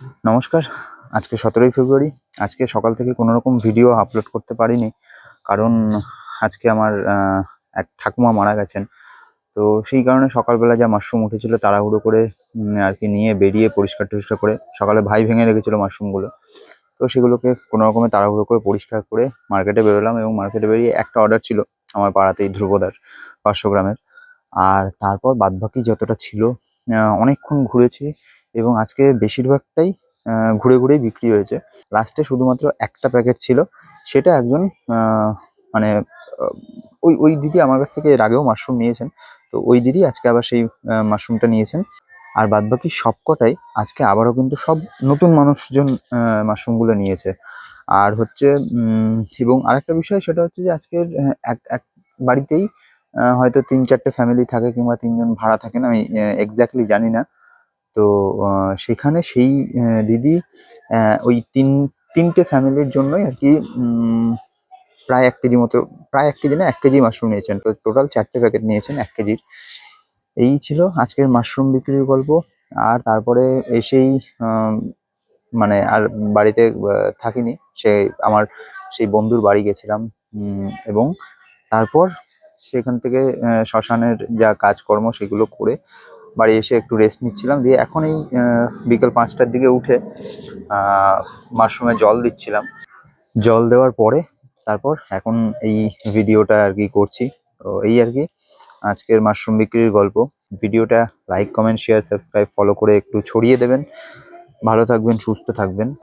নমস্কার। আজকে 17ই ফেব্রুয়ারি। আজকে সকাল থেকে কোনোরকম ভিডিও আপলোড করতে পারিনি। কারণ আজকে আমার এক ঠাকুমা মারা গেছেন। তো সেই কারণে সকালবেলা যা মাশরুম উঠেছিল তাড়াহুড়ো করে আরকি নিয়ে বেরিয়ে পরিষ্কার-টরিষ্কার করে সকালে ভাই ভেঙে রেখেছিল মাশরুমগুলো। তো সেগুলোকে কোনোরকমে তাড়াহুড়ো করে পরিষ্কার করে মার্কেটে বেরোলাম এবং মার্কেটে বেরিয়ে একটা অর্ডার ছিল আমার পাড়াতেই ধ্রুবদার ৫০০ গ্রামের। আর তারপর বাদবাকি যতটা ছিল অনেকক্ষণ ঘুরেছি এবং আজকে বেশিরভাগটাই ঘুরেই বিক্রি হয়েছে। লাস্টে শুধুমাত্র একটা প্যাকেট ছিল। সেটা একজন আ মানে আ ওই দিদি আমার কাছ থেকে এর আগেও মাশরুম নিয়েছেন। তো ওই দিদি আজকে আবার সেই মাশরুমটা নিয়েছেন। আর বাদবাকি সবকটাই আজকে আবারও কিন্তু সব নতুন মানুষজন মাশরুমগুলো নিয়েছে। আর হচ্ছে এবং আরেকটা বিষয় সেটা হচ্ছে যে আজকের এক বাড়িতেই হয়তো ৩-৪ টে ফ্যামিলি থাকে কিংবা ৩ জন ভাড়া থাকেন আমি এক্সাক্টলি জানি না। তো আ সেখানে সেই দিদি ওই ৩ টে ফ্যামিলির জন্যই আরকি প্রায় ১ কেজি মতো, প্রায় ১ কেজি না ১ কেজি মাশরুম নিয়েছেন। তো টোটাল ৪ টে প্যাকেট নিয়েছেন ১ কেজির। এই ছিল আজকের মাশরুম বিক্রির গল্প। আর তারপরে এসেই আম মানে আর বাড়িতে থাকিনি। আমার সেই বন্ধুর বাড়ি গেছিলাম এবং তারপর সেখান থেকে শ্মশানের যা কাজকর্ম সেগুলো করে বাড়ি এসে একটু রেস্ট নিচ্ছিলাম। দিয়ে এখন এই বিকেল ৫টার দিকে উঠে আ মাশরুমে জল দিচ্ছিলাম। জল দেওয়ার পরে তারপর এখন এই ভিডিওটা আরকি করছি। তো এই আরকি আজকের মাশরুম বিক্রির গল্প। ভিডিওটা like, comment, share, subscribe, follow করে একটু ছড়িয়ে দেবেন। ভালো থাকবেন, সুস্থ থাকবেন।